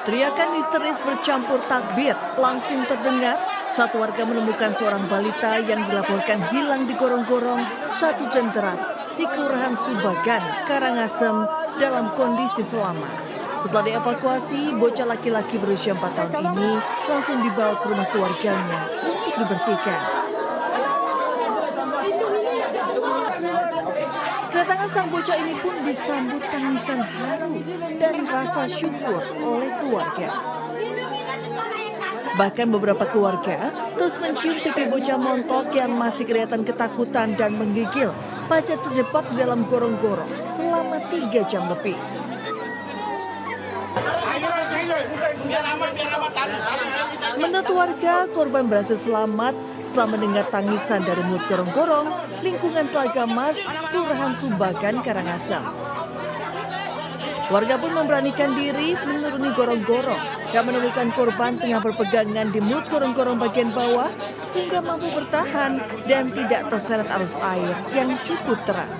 Teriakan histeris bercampur takbir langsung terdengar saat warga menemukan seorang balita yang dilaporkan hilang di gorong-gorong 1 jam deras di Kelurahan Subagan, Karangasem dalam kondisi selamat. Setelah dievakuasi, bocah laki-laki berusia 4 tahun ini langsung dibawa ke rumah keluarganya untuk dibersihkan. Kedatangan sang bocah ini pun disambut tangisan haru dan rasa syukur oleh keluarga. Bahkan beberapa keluarga terus mencium pipi bocah montok yang masih kelihatan ketakutan dan menggigil pasca terjebak dalam gorong-gorong selama 3 jam lebih. Menurut warga, korban berhasil selamat setelah mendengar tangisan dari mulut gorong-gorong lingkungan Telaga Mas, Kelurahan Subagan, Karangasem. Warga pun memberanikan diri menuruni gorong-gorong dan menemukan korban tengah berpegangan di mulut gorong-gorong bagian bawah sehingga mampu bertahan dan tidak terseret arus air yang cukup deras.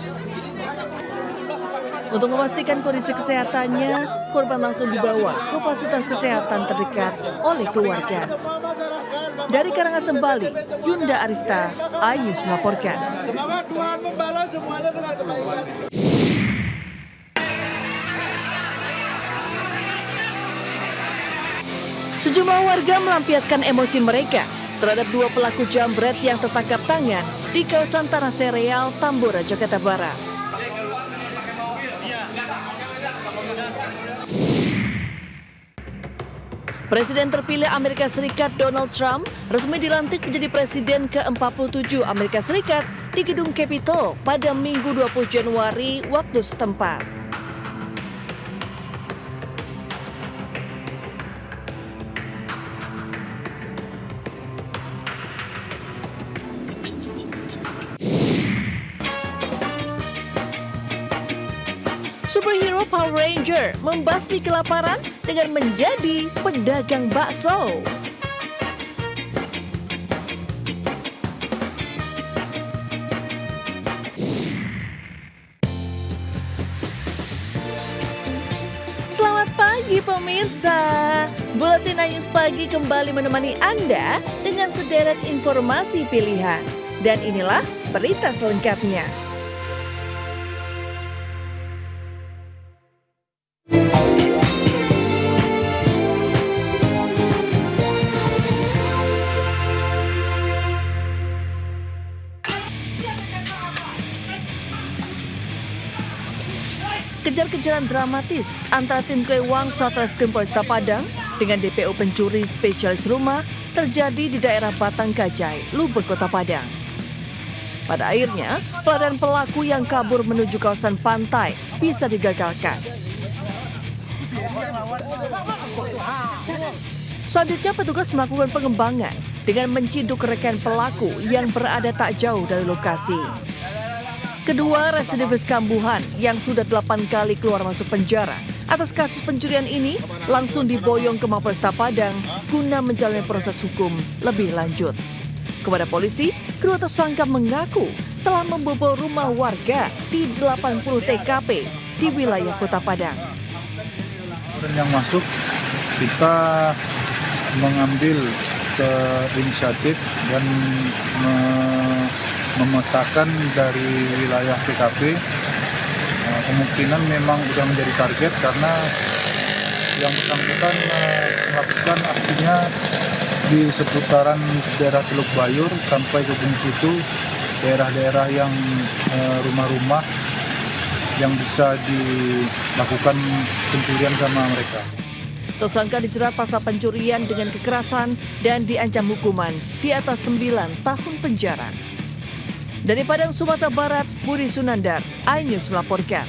Untuk memastikan kondisi kesehatannya, korban langsung dibawa ke fasilitas kesehatan terdekat oleh keluarga. Dari Karangasem, Bali, Yunda Arista, Ayus melaporkan. Semoga Tuhan membalas semuanya dengan kebaikan. Sejumlah warga melampiaskan emosi mereka terhadap 2 pelaku jambret yang tertangkap tangan di kawasan Tanah Sereal, Tambora, Jakarta Barat. Presiden terpilih Amerika Serikat Donald Trump resmi dilantik menjadi Presiden ke-47 Amerika Serikat di Gedung Capitol pada Minggu 20 Januari waktu setempat. Superhero Power Ranger membasmi kelaparan dengan menjadi pedagang bakso. Selamat pagi pemirsa. Buletin Ayus Pagi kembali menemani Anda dengan sederet informasi pilihan. Dan inilah berita selengkapnya. Kejar-kejaran dramatis antara tim Klewang Satreskrim Polresta Padang dengan DPO pencuri spesialis rumah terjadi di daerah Batang Kajai, Lubuk, Kota Padang. Pada akhirnya, pelarian pelaku yang kabur menuju kawasan pantai bisa digagalkan. Selanjutnya, petugas melakukan pengembangan dengan menciduk rekan pelaku yang berada tak jauh dari lokasi. Kedua residivis kambuhan yang sudah 8 kali keluar masuk penjara atas kasus pencurian ini langsung diboyong ke Mapolresta Padang guna menjalani proses hukum lebih lanjut. Kepada polisi, kedua tersangka mengaku telah membobol rumah warga di 80 TKP di wilayah Kota Padang. Yang masuk, kita mengambil inisiatif dan memetakan dari wilayah TKP. Kemungkinan memang sudah menjadi target karena yang bersangkutan melakukan aksinya di seputaran daerah Teluk Bayur sampai ke Gunung Situ, daerah-daerah yang rumah-rumah yang bisa dilakukan pencurian sama mereka. Tersangka dijerat pasal pencurian dengan kekerasan dan diancam hukuman di atas 9 tahun penjara. Dari Padang, Sumatera Barat, Budi Sunandar, iNews melaporkan.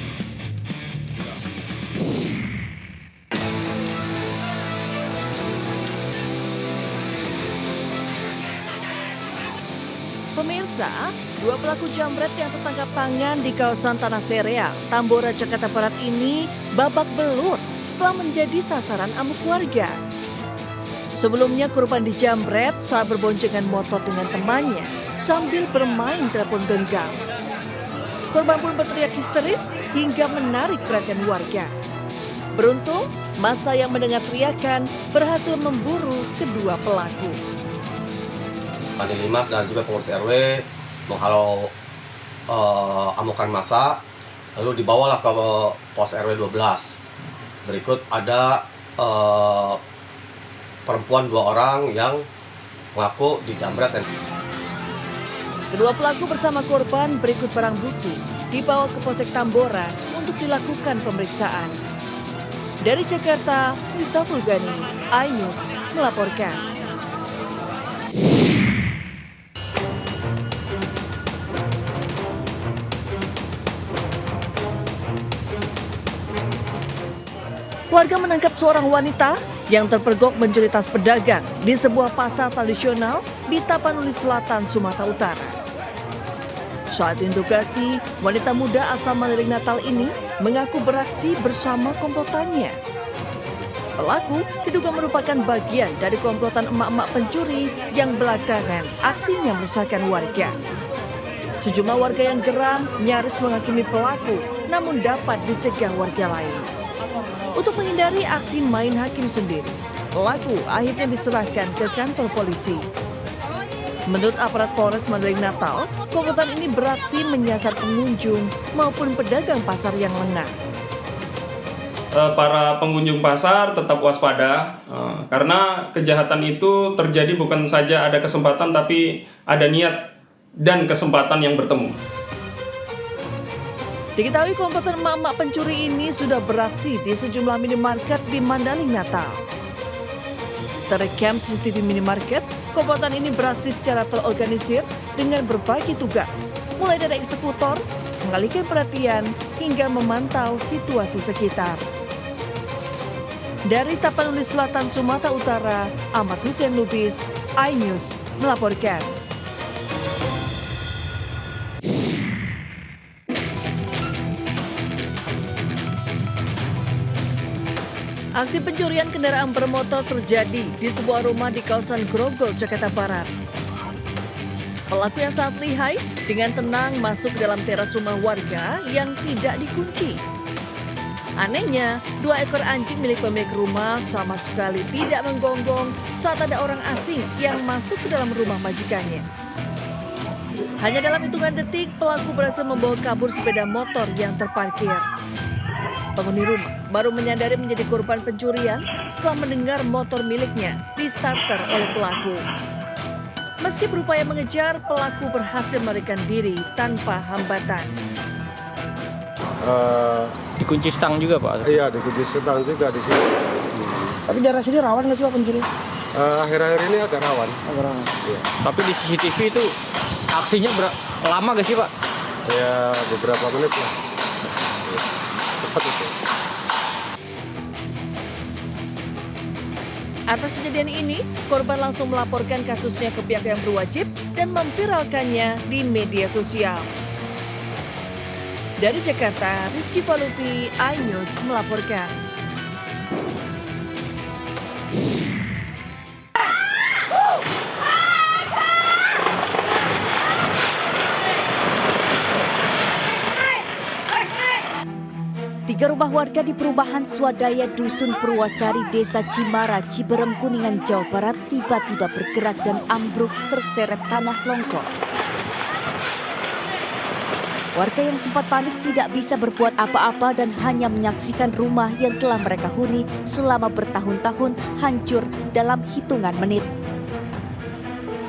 Pemirsa, 2 pelaku jambret yang tertangkap tangan di kawasan Tanah Sereal, Tambora, Jakarta Barat ini babak belur setelah menjadi sasaran amuk warga. Sebelumnya korban dijambret saat berboncengan motor dengan temannya sambil bermain telepon genggam. Korban pun berteriak histeris hingga menarik perhatian warga. Beruntung, Massa yang mendengar teriakan berhasil memburu kedua pelaku. Panji Limas dan juga pengurus RW menghalau amukan massa, lalu dibawalah ke pos RW 12. Berikut ada perempuan 2 orang yang mengaku dijamret. Kedua pelaku bersama korban berikut barang bukti dibawa ke Polsek Tambora untuk dilakukan pemeriksaan. Dari Jakarta, Mita Fulgani, iNews melaporkan. Warga menangkap seorang wanita yang terpergok mencuri tas pedagang di sebuah pasar tradisional di Tapanuli Selatan, Sumatera Utara. Saat interogasi, wanita muda asal Mandailing Natal ini mengaku beraksi bersama komplotannya. Pelaku diduga merupakan bagian dari komplotan emak-emak pencuri yang belakangan aksinya meresahkan warga. Sejumlah warga yang geram nyaris menghakimi pelaku, namun dapat dicegah warga lain. Untuk menghindari aksi main hakim sendiri, pelaku akhirnya diserahkan ke kantor polisi. Menurut aparat Polres Mandailing Natal, komplotan ini beraksi menyasar pengunjung maupun pedagang pasar yang lengah. Para pengunjung pasar tetap waspada karena kejahatan itu terjadi bukan saja ada kesempatan tapi ada niat dan kesempatan yang bertemu. Diketahui komplotan emak-emak pencuri ini sudah beraksi di sejumlah minimarket di Mandailing Natal. Terekam CCTV minimarket, komplotan ini beraksi secara terorganisir dengan berbagi tugas, mulai dari eksekutor, mengalihkan perhatian, hingga memantau situasi sekitar. Dari Tapanuli Selatan, Sumatera Utara, Ahmad Hussein Lubis, iNews melaporkan. Aksi pencurian kendaraan bermotor terjadi di sebuah rumah di kawasan Grogol, Jakarta Barat. Pelaku yang sangat lihai dengan tenang masuk ke dalam teras rumah warga yang tidak dikunci. Anehnya, 2 ekor anjing milik pemilik rumah sama sekali tidak menggonggong saat ada orang asing yang masuk ke dalam rumah majikannya. Hanya dalam hitungan detik, pelaku berhasil membawa kabur sepeda motor yang terparkir. Penghuni rumah baru menyadari menjadi korban pencurian setelah mendengar motor miliknya di-starter oleh pelaku. Meski berupaya mengejar, pelaku berhasil melarikan diri tanpa hambatan. Dikunci stang juga, Pak? Iya, dikunci stang juga di sini. Tapi daerah sini rawan nggak sih Pak pencuri? Akhir-akhir ini agak rawan. Iya. Tapi di CCTV itu aksinya lama gak sih, Pak? Ya, beberapa menit lah. Cepat itu. Atas kejadian ini, korban langsung melaporkan kasusnya ke pihak yang berwajib dan memviralkannya di media sosial. Dari Jakarta, Rizky Falufi, iNews melaporkan. Tiga rumah warga di perumahan Swadaya Dusun Purwasari, Desa Cimara, Ciberem, Kuningan, Jawa Barat tiba-tiba bergerak dan ambruk terseret tanah longsor. Warga yang sempat panik tidak bisa berbuat apa-apa dan hanya menyaksikan rumah yang telah mereka huni selama bertahun-tahun hancur dalam hitungan menit.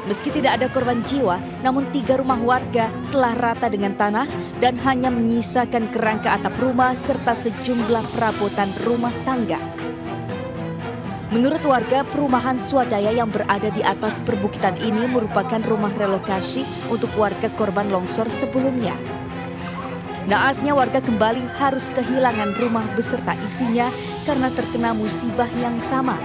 Meski tidak ada korban jiwa, namun 3 rumah warga telah rata dengan tanah dan hanya menyisakan kerangka atap rumah serta sejumlah perabotan rumah tangga. Menurut warga, perumahan Swadaya yang berada di atas perbukitan ini merupakan rumah relokasi untuk warga korban longsor sebelumnya. Naasnya warga kembali harus kehilangan rumah beserta isinya karena terkena musibah yang sama.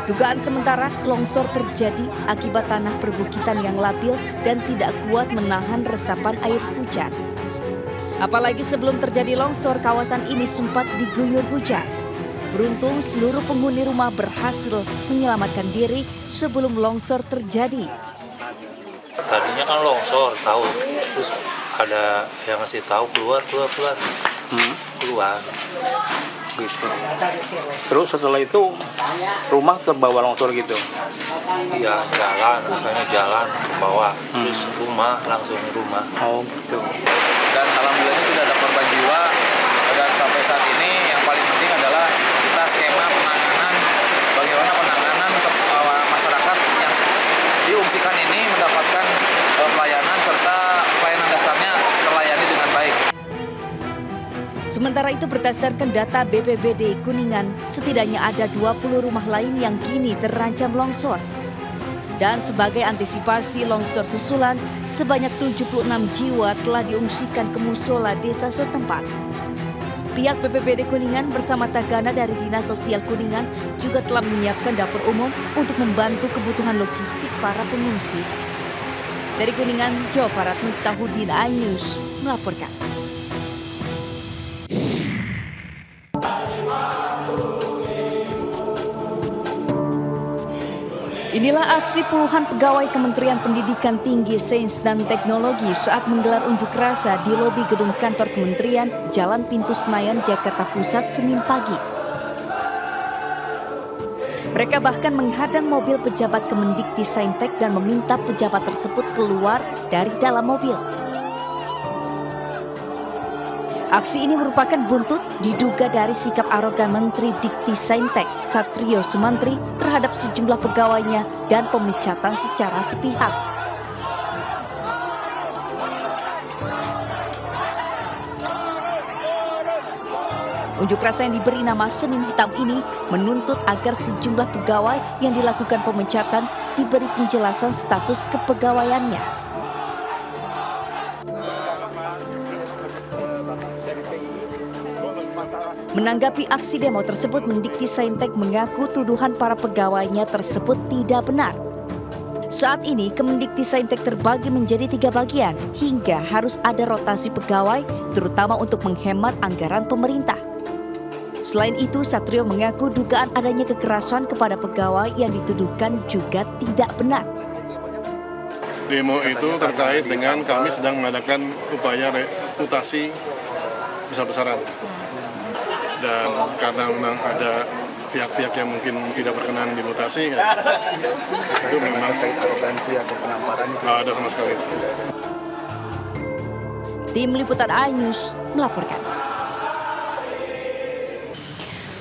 Dugaan sementara longsor terjadi akibat tanah perbukitan yang labil dan tidak kuat menahan resapan air hujan. Apalagi sebelum terjadi longsor, kawasan ini sempat diguyur hujan. Beruntung seluruh penghuni rumah berhasil menyelamatkan diri sebelum longsor terjadi. Tadinya kan longsor, tahu, terus ada yang ngasih tahu keluar. Gitu. Terus setelah itu rumah terbawa longsor gitu. Iya, jalan, asalnya jalan ke bawah, terus langsung rumah. Oh gitu. Dan alhamdulillah tidak ada korban jiwa. Dan sampai saat ini yang paling penting adalah kita skema penanganan, bagaimana penanganan untuk masyarakat yang diungsikan ini mendapatkan pelayanan serta pelayanan dasarnya terlayani dengan baik. Sementara itu berdasarkan data BPBD Kuningan, setidaknya ada 20 rumah lain yang kini terancam longsor. Dan sebagai antisipasi longsor susulan, sebanyak 76 jiwa telah diungsikan ke musola desa setempat. Pihak BPBD Kuningan bersama Tagana dari Dinas Sosial Kuningan juga telah menyiapkan dapur umum untuk membantu kebutuhan logistik para pengungsi. Dari Kuningan, Jawa Barat, Miftahudin, iNews melaporkan. Inilah aksi puluhan pegawai Kementerian Pendidikan Tinggi, Sains dan Teknologi saat menggelar unjuk rasa di lobi gedung kantor kementerian Jalan Pintu Senayan, Jakarta Pusat, Senin pagi. Mereka bahkan menghadang mobil pejabat Kemendikti-Saintek dan meminta pejabat tersebut keluar dari dalam mobil. Aksi ini merupakan buntut diduga dari sikap arogan Menteri Dikti-Saintek Satrio Sumantri terhadap sejumlah pegawainya dan pemecatan secara sepihak. Unjuk rasa yang diberi nama Senin Hitam ini menuntut agar sejumlah pegawai yang dilakukan pemecatan diberi penjelasan status kepegawaiannya. Menanggapi aksi demo tersebut, Mendikti-Saintek mengaku tuduhan para pegawainya tersebut tidak benar. Saat ini, Kemendikti-Saintek terbagi menjadi 3 bagian, hingga harus ada rotasi pegawai, terutama untuk menghemat anggaran pemerintah. Selain itu, Satrio mengaku dugaan adanya kekerasan kepada pegawai yang dituduhkan juga tidak benar. Demo itu terkait dengan kami sedang mengadakan upaya reputasi besar-besaran. Dan karena memang ada pihak-pihak yang mungkin tidak berkenan dimutasi, ya, itu memang arogansi atau penamparan itu ada sama sekali. Tim Liputan iNews melaporkan.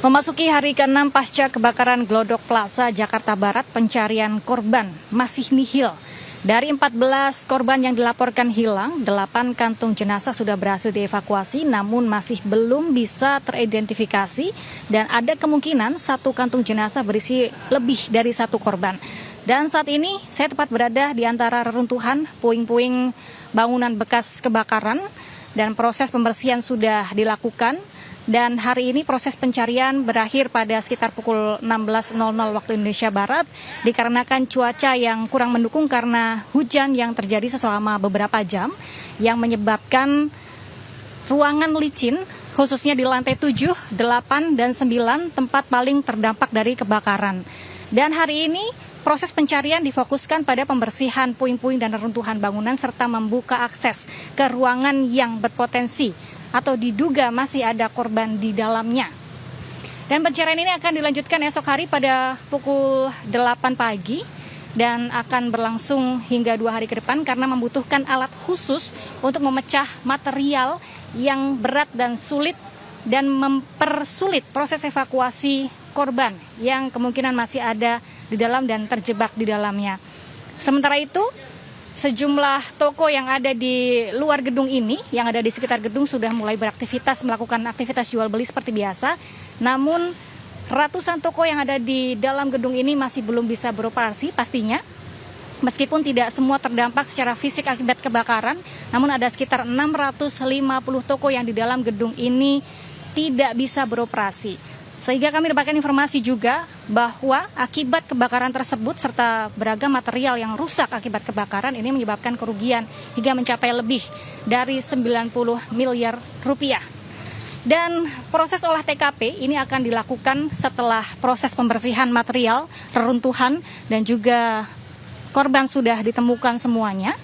Memasuki hari ke-6 pasca kebakaran Glodok Plaza, Jakarta Barat, pencarian korban masih nihil. Dari 14 korban yang dilaporkan hilang, 8 kantung jenazah sudah berhasil dievakuasi namun masih belum bisa teridentifikasi dan ada kemungkinan 1 kantung jenazah berisi lebih dari 1 korban. Dan saat ini saya tepat berada di antara reruntuhan puing-puing bangunan bekas kebakaran dan proses pembersihan sudah dilakukan. Dan hari ini proses pencarian berakhir pada sekitar pukul 16.00 waktu Indonesia Barat dikarenakan cuaca yang kurang mendukung karena hujan yang terjadi selama beberapa jam yang menyebabkan ruangan licin khususnya di lantai 7, 8, dan 9 tempat paling terdampak dari kebakaran. Dan hari ini proses pencarian difokuskan pada pembersihan puing-puing dan reruntuhan bangunan serta membuka akses ke ruangan yang berpotensi atau diduga masih ada korban di dalamnya. Dan pencarian ini akan dilanjutkan esok hari pada pukul 8 pagi dan akan berlangsung hingga 2 hari ke depan karena membutuhkan alat khusus untuk memecah material yang berat dan sulit dan mempersulit proses evakuasi korban yang kemungkinan masih ada di dalam dan terjebak di dalamnya. Sementara itu, sejumlah toko yang ada di luar gedung ini, yang ada di sekitar gedung sudah mulai beraktivitas, melakukan aktivitas jual beli seperti biasa. Namun ratusan toko yang ada di dalam gedung ini masih belum bisa beroperasi pastinya. Meskipun tidak semua terdampak secara fisik akibat kebakaran, namun ada sekitar 650 toko yang di dalam gedung ini tidak bisa beroperasi. Sehingga kami dapatkan informasi juga bahwa akibat kebakaran tersebut serta beragam material yang rusak akibat kebakaran ini menyebabkan kerugian hingga mencapai lebih dari 90 miliar rupiah. Dan proses olah TKP ini akan dilakukan setelah proses pembersihan material, reruntuhan, dan juga korban sudah ditemukan semuanya.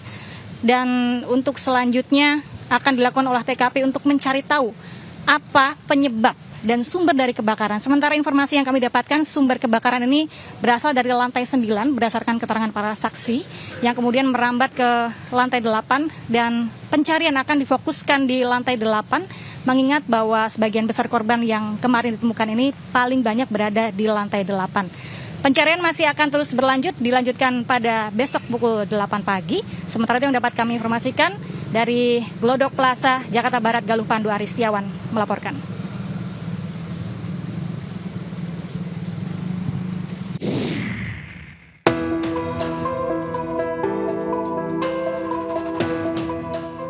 Dan untuk selanjutnya akan dilakukan olah TKP untuk mencari tahu apa penyebab dan sumber dari kebakaran. Sementara informasi yang kami dapatkan, sumber kebakaran ini berasal dari lantai 9 berdasarkan keterangan para saksi yang kemudian merambat ke lantai 8 dan pencarian akan difokuskan di lantai 8 mengingat bahwa sebagian besar korban yang kemarin ditemukan ini paling banyak berada di lantai 8. Pencarian masih akan terus berlanjut, dilanjutkan pada besok pukul 8 pagi. Sementara itu yang dapat kami informasikan dari Glodok Plaza, Jakarta Barat, Galuh Pandu Aristiawan melaporkan.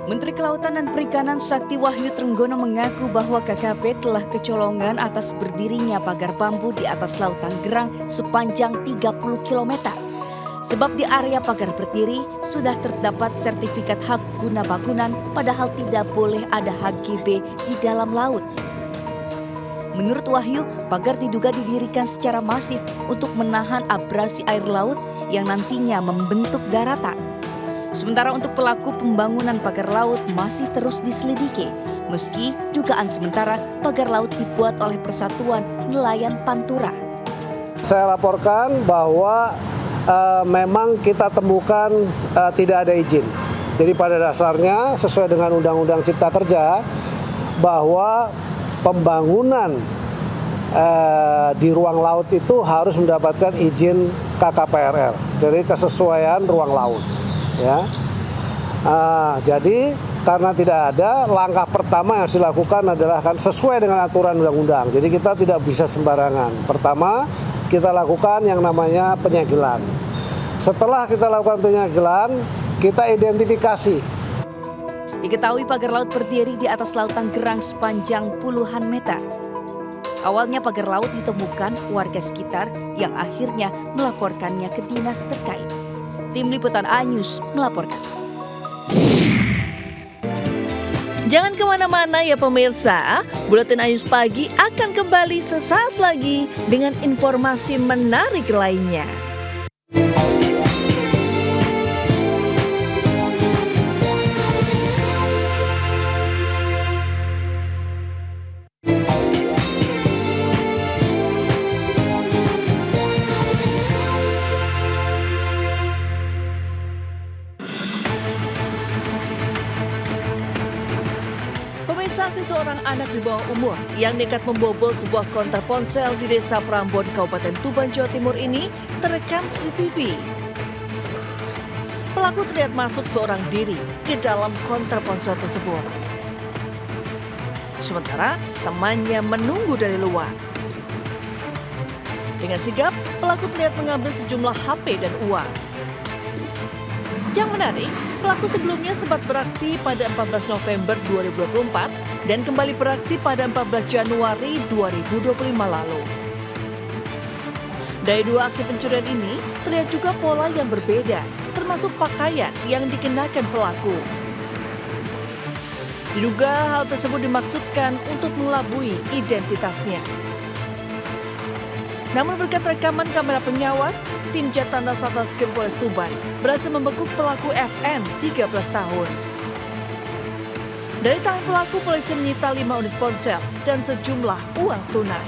Menteri Kelautan dan Perikanan Sakti Wahyu Trenggono mengaku bahwa KKP telah kecolongan atas berdirinya pagar bambu di atas Laut Tanggerang sepanjang 30 km. Sebab di area pagar berdiri sudah terdapat sertifikat hak guna bangunan padahal tidak boleh ada HGB di dalam laut. Menurut Wahyu, pagar diduga didirikan secara masif untuk menahan abrasi air laut yang nantinya membentuk daratan. Sementara untuk pelaku pembangunan pagar laut masih terus diselidiki. Meski dugaan sementara pagar laut dibuat oleh Persatuan Nelayan Pantura. Saya laporkan bahwa memang kita temukan tidak ada izin. Jadi pada dasarnya sesuai dengan Undang-Undang Cipta Kerja bahwa pembangunan di ruang laut itu harus mendapatkan izin KKPRL. Jadi kesesuaian ruang laut. Ya, jadi karena tidak ada, langkah pertama yang harus dilakukan adalah kan sesuai dengan aturan undang-undang. Jadi kita tidak bisa sembarangan. Pertama, kita lakukan yang namanya penyegelan. Setelah kita lakukan penyegelan, kita identifikasi. Diketahui pagar laut berdiri di atas Laut Tanggerang sepanjang puluhan meter. Awalnya pagar laut ditemukan warga sekitar yang akhirnya melaporkannya ke dinas terkait. Tim Liputan A-News melaporkan. Jangan kemana-mana ya pemirsa, Buletin A-News Pagi akan kembali sesaat lagi dengan informasi menarik lainnya. Saksi seorang anak di bawah umur yang nekat membobol sebuah konter ponsel di Desa Prambon, Kabupaten Tuban, Jawa Timur ini terekam CCTV. Pelaku terlihat masuk seorang diri ke dalam konter ponsel tersebut. Sementara temannya menunggu dari luar. Dengan sigap, pelaku terlihat mengambil sejumlah HP dan uang. Yang menarik, pelaku sebelumnya sempat beraksi pada 14 November 2024 dan kembali beraksi pada 14 Januari 2025 lalu. Dari dua aksi pencurian ini, terlihat juga pola yang berbeda, termasuk pakaian yang dikenakan pelaku. Diduga hal tersebut dimaksudkan untuk mengelabui identitasnya. Namun berkat rekaman kamera pengawas, tim Jatana Satreskrim Polres Tuban berhasil membekuk pelaku FN 13 tahun. Dari tangan pelaku, polisi menyita 5 unit ponsel dan sejumlah uang tunai.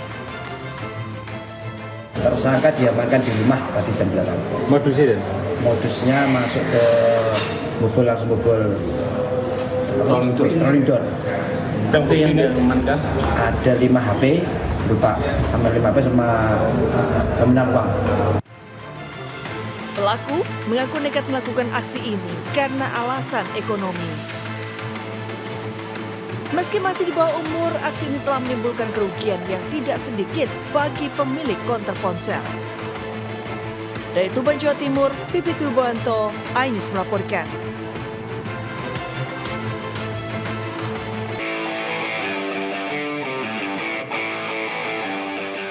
Tersangka diamankan di rumah tadi jam 8. Modusnya masuk ke bobol, langsung bobol rolling door. Ada 5 HP berupa sama 5 HP sama nominal uang. Pelaku mengaku nekat melakukan aksi ini karena alasan ekonomi. Meski masih di bawah umur, aksi ini telah menimbulkan kerugian yang tidak sedikit bagi pemilik konter ponsel. Dari Tuban, Jawa Timur, Pipit Wibowanto, A-News melaporkan.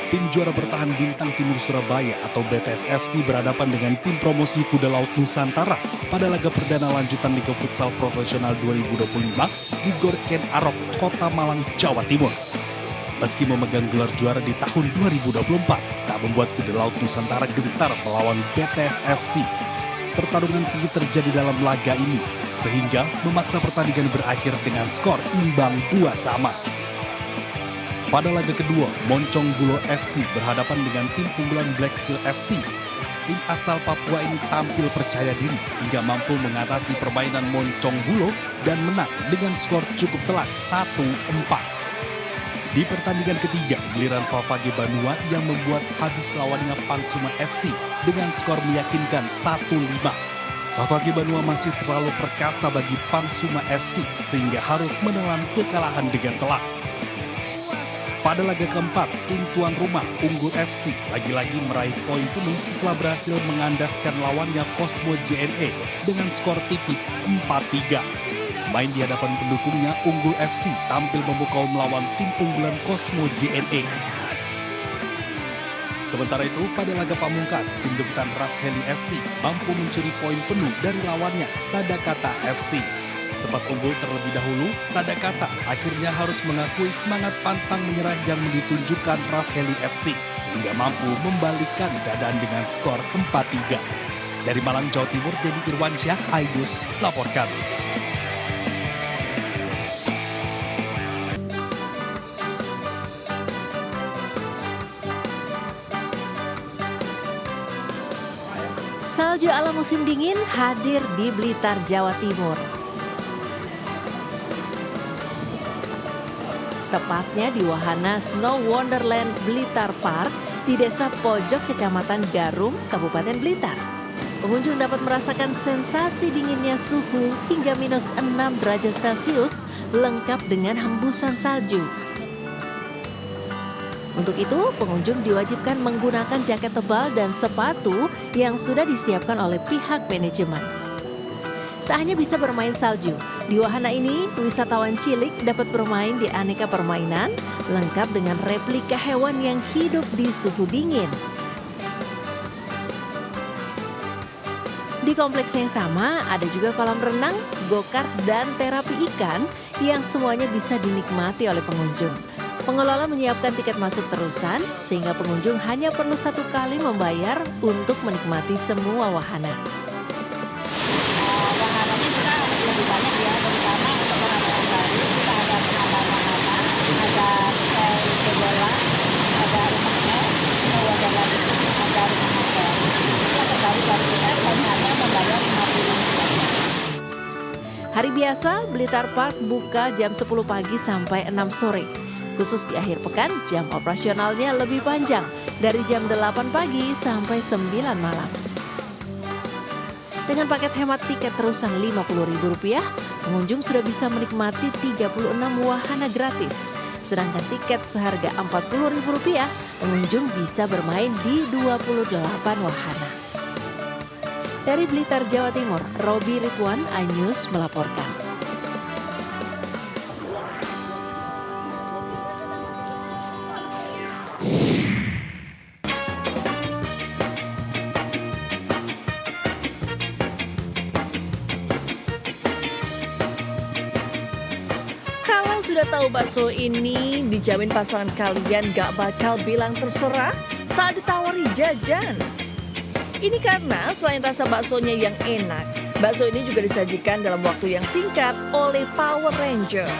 Tim juara bertahan Bintang Timur Surabaya atau BTS FC berhadapan dengan tim promosi Kuda Laut Nusantara pada laga perdana lanjutan Liga Futsal Profesional 2025 di Gor Ken Arok, Kota Malang, Jawa Timur. Meski memegang gelar juara di tahun 2024, tak membuat Kuda Laut Nusantara gentar melawan BTS FC. Pertarungan sengit terjadi dalam laga ini, sehingga memaksa pertandingan berakhir dengan skor imbang 2-2. Pada laga kedua, Moncong Bulo FC berhadapan dengan tim unggulan Black Steel FC. Tim asal Papua ini tampil percaya diri hingga mampu mengatasi permainan Moncong Bulo dan menang dengan skor cukup telak 1-4. Di pertandingan ketiga, giliran Favage Banua yang membuat habis lawannya Pangsuma FC dengan skor meyakinkan 1-5. Favage Banua masih terlalu perkasa bagi Pangsuma FC sehingga harus menelan kekalahan dengan telak. Pada laga keempat, tim tuan rumah Unggul FC lagi-lagi meraih poin penuh setelah berhasil mengandaskan lawannya Cosmo JNE dengan skor tipis 4-3. Main di hadapan pendukungnya, Unggul FC tampil memukau melawan tim unggulan Cosmo JNE. Sementara itu, pada laga pamungkas, tim debutan Rafheli FC mampu mencuri poin penuh dari lawannya Sadakata FC. Sempat unggul terlebih dahulu, Sadakata akhirnya harus mengakui semangat pantang menyerah yang ditunjukkan Rafheli FC sehingga mampu membalikkan keadaan dengan skor 4-3. Dari Malang, Jawa Timur, Dedi Irwansyah, Aidus, laporkan. Salju ala musim dingin hadir di Blitar, Jawa Timur. Tepatnya di wahana Snow Wonderland Blitar Park di Desa Pojok, Kecamatan Garum, Kabupaten Blitar. Pengunjung dapat merasakan sensasi dinginnya suhu hingga minus 6 derajat Celcius lengkap dengan hembusan salju. Untuk itu, pengunjung diwajibkan menggunakan jaket tebal dan sepatu yang sudah disiapkan oleh pihak manajemen. Tak hanya bisa bermain salju, di wahana ini wisatawan cilik dapat bermain di aneka permainan lengkap dengan replika hewan yang hidup di suhu dingin. Di kompleks yang sama ada juga kolam renang, go-kart, dan terapi ikan yang semuanya bisa dinikmati oleh pengunjung. Pengelola menyiapkan tiket masuk terusan sehingga pengunjung hanya perlu 1 kali membayar untuk menikmati semua wahana. Wahananya juga lebih banyak ya, terutama untuk orang-orang baru. Kita ada wahana, ada skate bola, ada rumah es, ada lagi ada rumah hotel. Yang terbaru dari kita hanya membayar Rp50. Hari biasa, Blitar Park buka jam 10 pagi sampai 6 sore. Khusus di akhir pekan, jam operasionalnya lebih panjang, dari jam 8 pagi sampai 9 malam. Dengan paket hemat tiket terusan Rp50.000, pengunjung sudah bisa menikmati 36 wahana gratis. Sedangkan tiket seharga Rp40.000, pengunjung bisa bermain di 28 wahana. Dari Blitar, Jawa Timur, Robi Ridwan, iNews melaporkan. Sudah tahu bakso ini dijamin pasangan kalian gak bakal bilang terserah saat ditawari jajan. Ini karena selain rasa baksonya yang enak, bakso ini juga disajikan dalam waktu yang singkat oleh Power Ranger.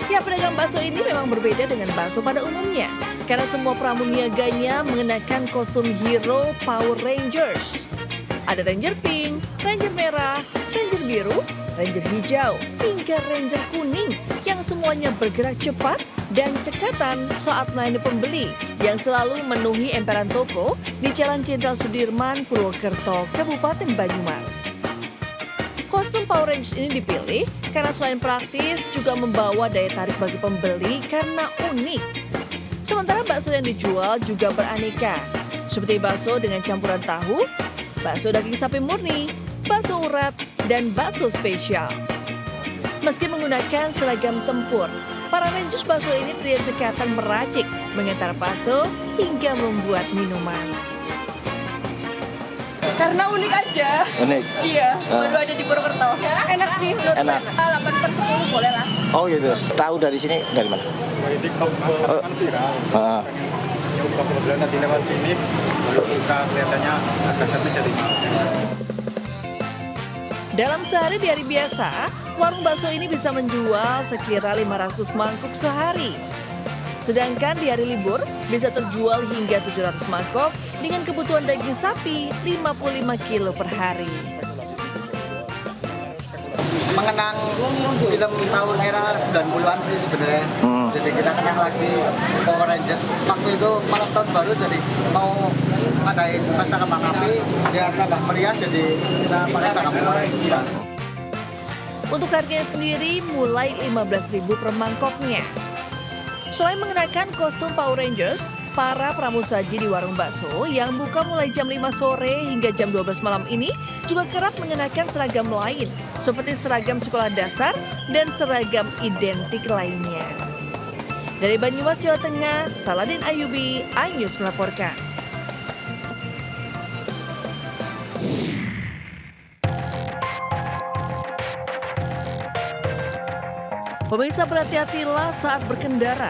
Ya, pedagang bakso ini memang berbeda dengan bakso pada umumnya karena semua pramuniaganya mengenakan kostum hero Power Rangers. Ada Ranger Pink, Ranger Merah, Ranger Biru, Ranger Hijau, hingga Ranger Kuning yang semuanya bergerak cepat dan cekatan saat melayani pembeli yang selalu memenuhi emperan toko di Jalan Jenderal Sudirman, Purwokerto, Kabupaten Banyumas. Kostum Power Rangers ini dipilih karena selain praktis juga membawa daya tarik bagi pembeli karena unik. Sementara bakso yang dijual juga beraneka, seperti bakso dengan campuran tahu, bakso daging sapi murni, bakso urat, dan bakso spesial. Meski menggunakan seragam tempur, para Rangers bakso ini terlihat cekatan meracik, mengantar bakso hingga membuat minuman. Karena unik aja. Unik? Iya, baru ada di Purwokerto. Enak sih menurut gue. Enak. 8/10 boleh lah. Oh gitu. Tahu dari sini dari mana? Dari TikTok kan viral. Beberapa bulan tadi lewat sini, buka kelihatannya agak sampai jadi. Dalam sehari di hari biasa, warung bakso ini bisa menjual sekira 500 mangkuk sehari. Sedangkan di hari libur bisa terjual hingga 700 mangkok dengan kebutuhan daging sapi 55 kilo per hari. Mengenang film tahun era 90-an sih sebenarnya. Jadi kita kenang lagi Power Rangers. Waktu itu malam tahun baru, jadi mau ngadain pesta kembang api biar tambah meriah, jadi kita pakai seragam Power Rangers. Untuk harganya sendiri mulai 15.000 per mangkoknya. Selain mengenakan kostum Power Rangers, para pramusaji di warung bakso yang buka mulai jam 5 sore hingga jam 12 malam ini juga kerap mengenakan seragam lain seperti seragam sekolah dasar dan seragam identik lainnya. Dari Banyumas, Jawa Tengah, Saladin Ayubi, iNews melaporkan. Pemirsa, berhati-hatilah saat berkendara.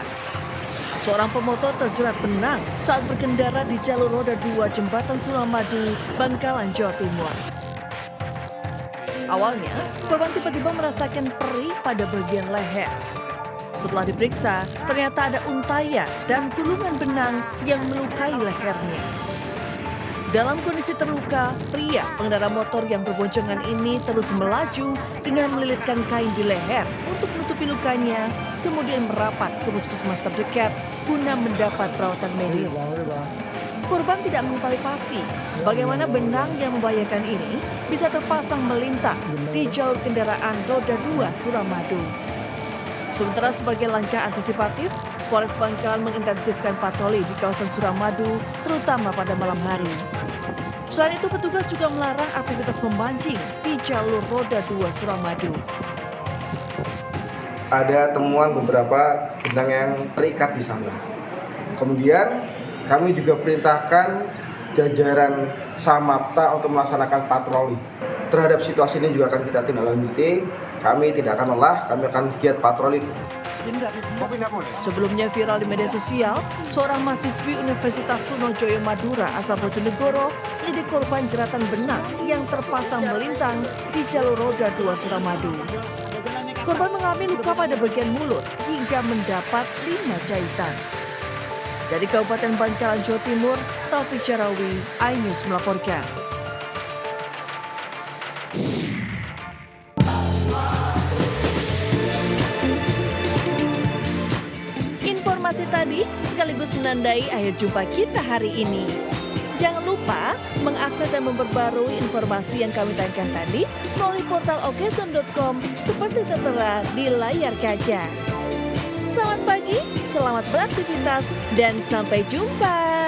Seorang pemotor terjerat benang saat berkendara di jalur roda 2 Jembatan Suramadu, Bangkalan, Jawa Timur. Awalnya, korban tiba-tiba merasakan perih pada bagian leher. Setelah diperiksa, ternyata ada untayan dan gulungan benang yang melukai lehernya. Dalam kondisi terluka, pria pengendara motor yang berboncengan ini terus melaju dengan melilitkan kain di leher untuk menutupi lukanya, kemudian merapat ke puskesmas terdekat guna mendapat perawatan medis. Korban tidak mengetahui pasti bagaimana benang yang membahayakan ini bisa terpasang melintang di jalur kendaraan roda 2 Suramadu. Sementara sebagai langkah antisipatif, Polres Bangkalan mengintensifkan patroli di kawasan Suramadu, terutama pada malam hari. Selain itu, petugas juga melarang aktivitas memancing di jalur roda 2 Suramadu. Ada temuan beberapa benang yang terikat di sana. Kemudian kami juga perintahkan jajaran Samapta untuk melaksanakan patroli. Terhadap situasi ini juga akan kita tindak lanjuti. Kami tidak akan lelah, kami akan giat patroli. Sebelumnya viral di media sosial, seorang mahasiswi Universitas Trunojoyo Madura asal Bojonegoro menjadi korban jeratan benang yang terpasang melintang di jalur roda 2 Suramadu. Korban mengalami luka pada bagian mulut hingga mendapat 5 jahitan. Dari Kabupaten Bangkalan, Jawa Timur, Taufik Syarawi, iNews melaporkan. Informasi tadi sekaligus menandai akhir jumpa kita hari ini. Jangan lupa mengakses dan memperbarui informasi yang kami tayangkan tadi melalui portal okezone.com seperti tertera di layar kaca. Selamat pagi, selamat beraktivitas, dan sampai jumpa.